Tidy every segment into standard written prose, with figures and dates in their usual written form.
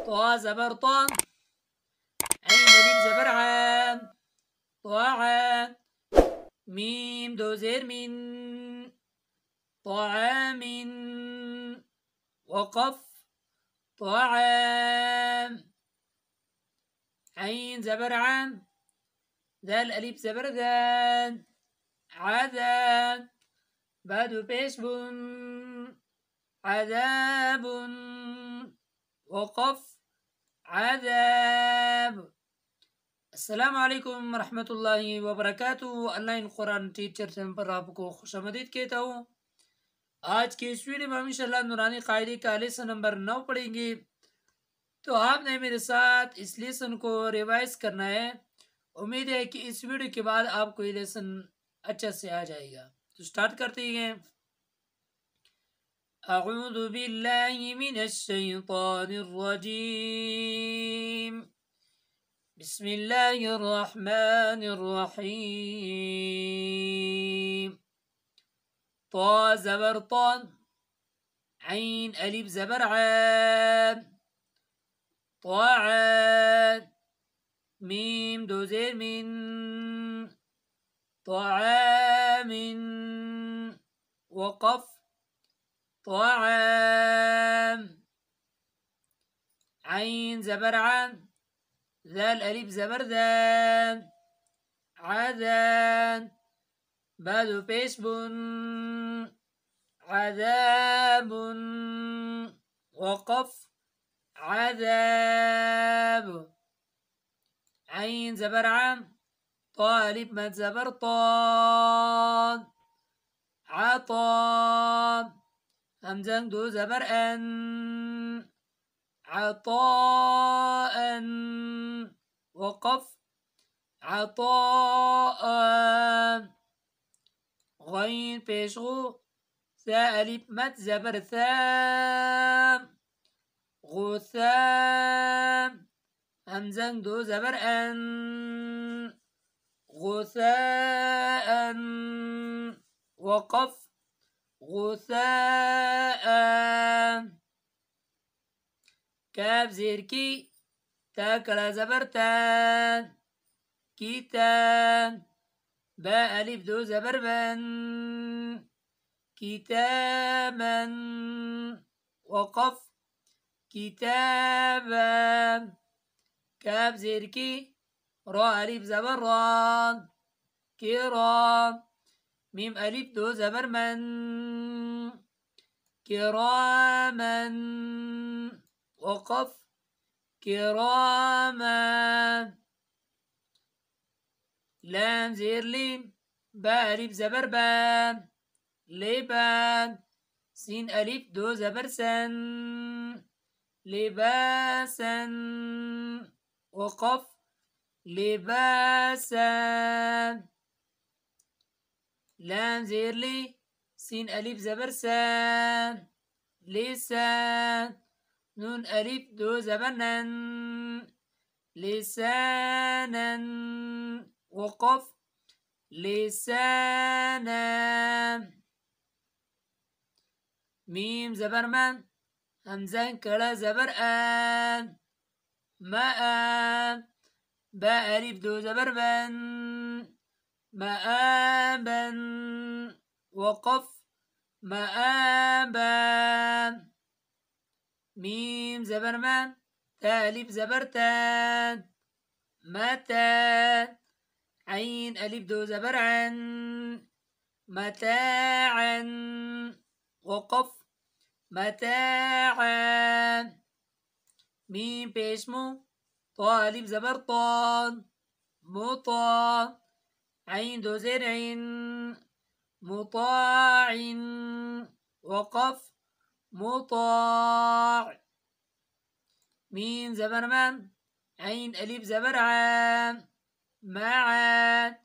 طا زبر طا. عين ألف زبر عام. طاعام. ميم دو زير من. طعام. وقف. طعام. عين زبر عام. ذال ألف زبر ذان. عذاب. بعد بيش بن. عذاب. وقف. عذاب. السلام علیکم ورحمۃ اللہ وبرکاتہ. ऑनलाइन قرآن teacher channel पर आपको खुशामदीद कहता हूँ. आज के इस वीडियो में हम इंशाल्लाह नूरानी कायदे का लेसन नंबर 9 पढ़ेंगे. तो आपने मेरे साथ इस लेसन को रिवाइज करना है. उम्मीद है कि इस वीडियो के बाद आपको ये लेसन अच्छा से आ जाएगा. तो स्टार्ट करते हैं. अऊज़ु बिल्लाहि मिनश शैतानिर रजीम. बिस्मिल्लाहिर्रहमानिर्रहीम. طا زبر طا. عين ألف زبر عام. طاعام. ميم دو زير من. طعام. وقف. طعام. عين زبر عام. ذال ألف زبر ذان. عذان. بعد بيش بن. عذاب. وقف. عذاب. عين زبر عام. طا ألف مد زبر طان. عطان. همزة دو زبر أن. عطاء. وقف. عطاء. غين بيشغو. ثا ألف مد زبر ثام. غثام. همزة دو زبر أن. غثاء. وقف. غثاء. كاف زير كي. تا كلا زبر تان. كتان. باء ألف دو زبر بن. كتابا. وقف. كتابا. كاف زير كي. را ألف زبر ران. كرام. ميم ألف دو زبر من. كراما. وقف. كراما. لام زير ليم. باء ألف زبر بان. لبان. سين ألف دو زبر سن. لباسا. وقف. لباسا. لام زير لي. سين ألف زبر سان. لسان. نون ألف دو زبر نن. لسانا. وقف. لسانا. ميم زبر من. همزة كلا زبر آن. ماء. باء ألف دو زبر بن. مآبا. وقف. مآبا. ميم زبر من. تا ألف زبر تان. متان. عين ألف دو زبر عن. متاعا. وقف. متاعا. ميم بيشمو. طا ألف زبر طان. مطاع. عين دو زرع. مطاع. وقف. مطاع. ميم زبر من. عين ألف زبر عام. معان.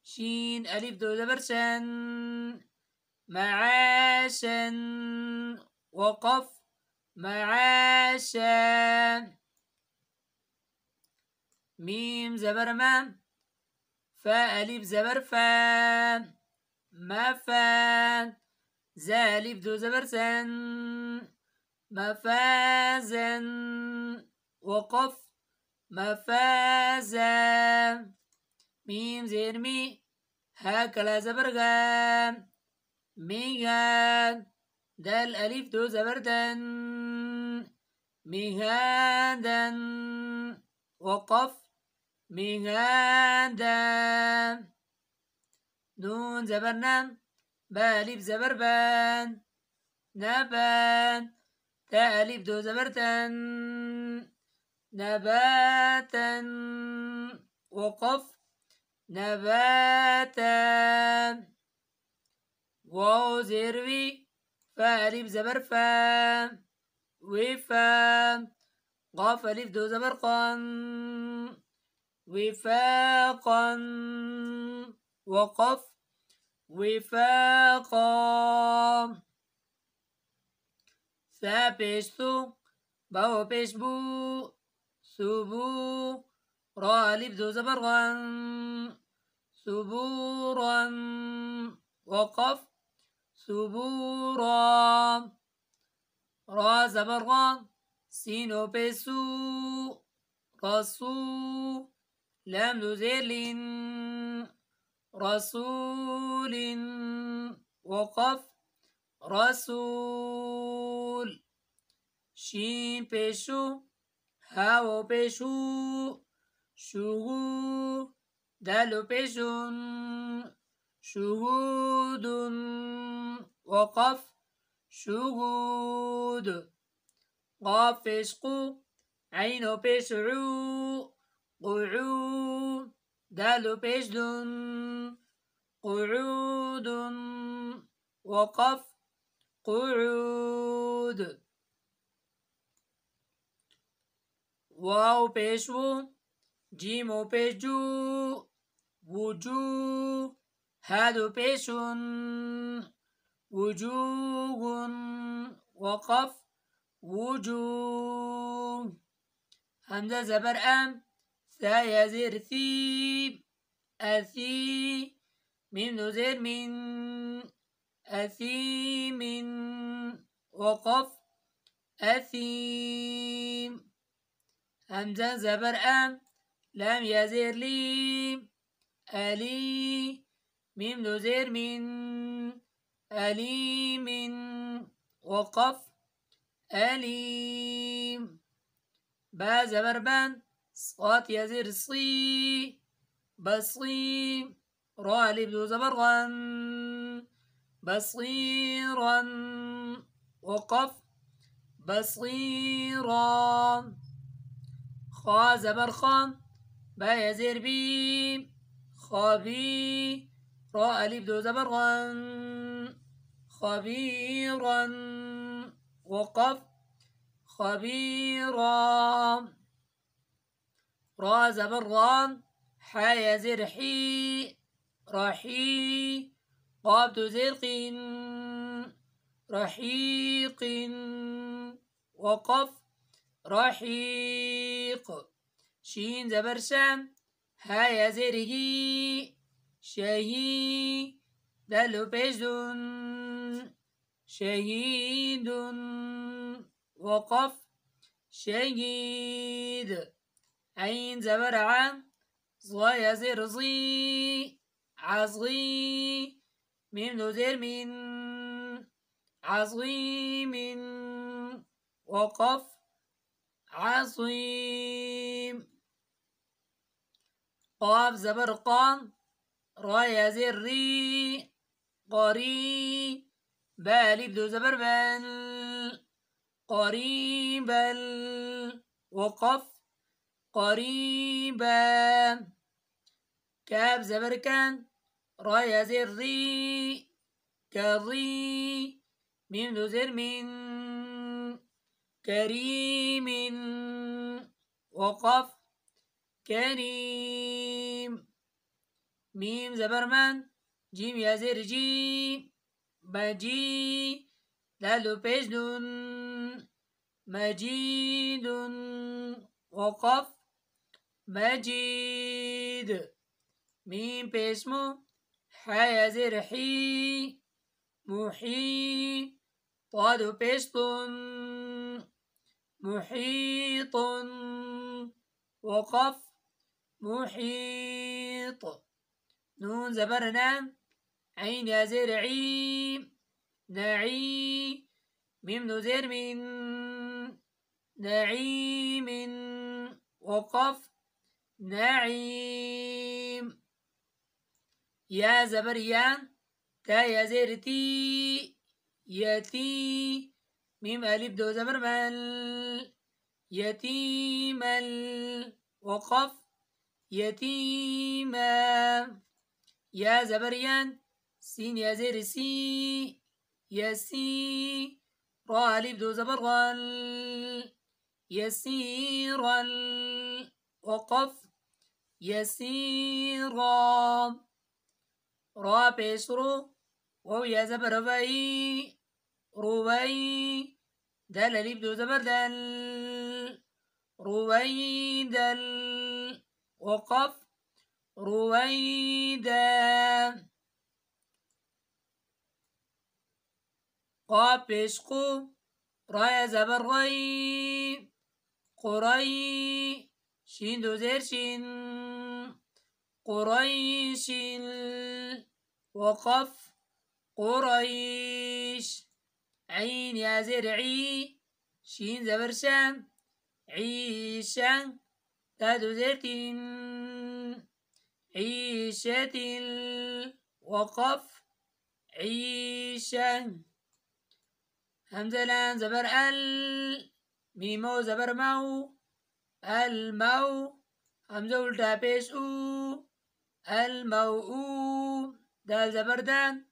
شين ألف دو زبر شن. معاشا. وقف. معاشا. ميم زبر مام. فا ألف زبر فان. مفان. زا ألف دو زبر سن. مفازا. وقف مفازا. ميم زير مي هكلا زبرغان ميغان. دال ألف دو زبردن ميغادا. وقف ميغادا. نون زبرنان با ألف زبربان نبان. تا ألف دو زبرتن نباتا. وقف نباتا. واو زيروي فا ألف زبر فا وفا. قاف ألف دو زبر قان وفاقا. وقف وفاقا. ثا پیش ثو باو پیش بو ثبو. را ألف دو زبر غن ثبورا. وقف ثبورا. را زبر غن سينو بيسو رسو. لام دو زير لين رسول. وقف رسول. شين بيشو هاو بيشو شهو. دالو بيشون شهود. وقف شهود. قاف بيشقو عينو بيشعو قعو. دالو بيشدن قعود. وقف قعود. واو بيشو جيمو بيشجو وجو. هادو بيشون وجوه. وقف وجوه. همزة زبر أم ثا يزير ثي أثي. ميم نزير من أثيم. وقف أثيم. همزة زبر أم لام يزير لي ألي. ميم نزير من أليم. وقف أليم. با زبر بان صوت يزير صي بصي. را ألف دو زبر غن بصيرا. وقف بصيرا. خا زبر خان با يزير بي خبي. را ألف دو زبر غن خبيرا. وقف خبيرا. را زبر غان حا يزير حي رحي. قاف دو زير قين رحيق. وقف رحيق. شين زبر شام ها يزير هي شهي. دالو بيجدن شهيد. وقف شهيد. عين زبر عام صا يزير زي عصغي. ميم نزير من عظيم. وقف عظيم. قاف زبر قان را يزير ري قري. با ألف دو زبر بل قريبا. وقف قريبا. كاف زبر كان را يزير ري كري. ميم دو زير من كريم. وقف كريم. ميم زبر من جيم يزير جي بجي. دالو بيجدن مجيد. وقف مجيد. ميم بيسمو حا يزير حي محي. طادو بيستن محيط. وقف محيط. نون زبر نام. عين يا زير عيم. نعيم. ميم نو زير من. نعيم. وقف نعيم. يا زبر يا. تا يا زير تي. يتي. ميم ألف دو زبر مل. يتيمل. وقف يتيما. يا زبر ين. سين يا زير سي. يسي. را ألف دو زبر غل. يسيرا. وقف يسيرا. را بيسرو. وو يا زبر ربعي. روبي. دال ألف دو زبر دل. رويدل. وقف رويدا. قاف بيشقو. رايا زبر غي. قري. شين دو زير شين. قريش. وقف قريش. عين يا زير عي. شين زبر شام. عيشا. تادو زيتين. عيشة. وقف عيشا. همزة لام زبر ال. ميمو زبر مو. المو. همزة التا بيش او. الموءو. دال زبر دان.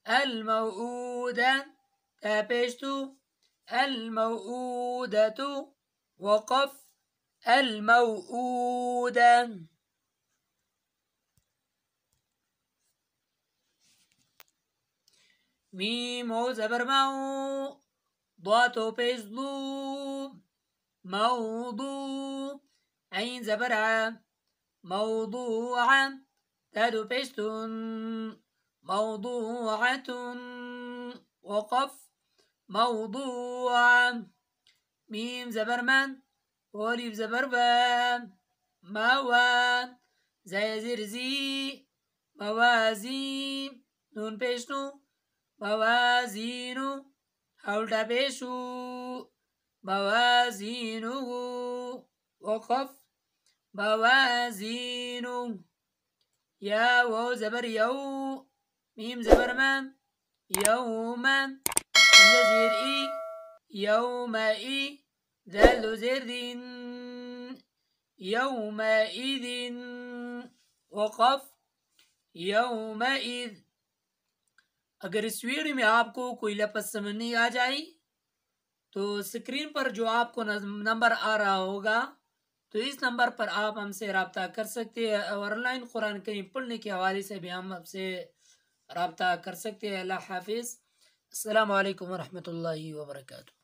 الموءودة. تا بيش تو. الموءودة. وقف الموءودة. ميمو زبر مو. ضاتو بيش ضو. موضوع. عين زبر ع. موضوعة. تادو بيشتون. موضوعة. وقف موضوعة. ميم زبر من. وليف زبر با. موان. زي زر زي. موازي. نون بيشنو. موازينو. حولتا بيشو. موازينه. وقف موازينه. يا واو زبر يو. ميم زبر من. يوما. همزة زير إي. يومئي. ذال زير دين. يومئذ. وقف يومئذ. अगर इस वीडियो में आपको कोई लफ्ज़ समझ नहीं आ जाए तो स्क्रीन पर जो आपको नंबर आ रहा होगा तो इस नंबर पर आप हमसे रब्ता कर सकते हैं और ऑनलाइन कुरान करीम पढ़ने के हवाले से भी हम आपसे रब्ता कर सकते हैं। अल्लाह हाफिज़। अस्सलामु अलैकुम वरहमतुल्लाहि वबरकातुहू।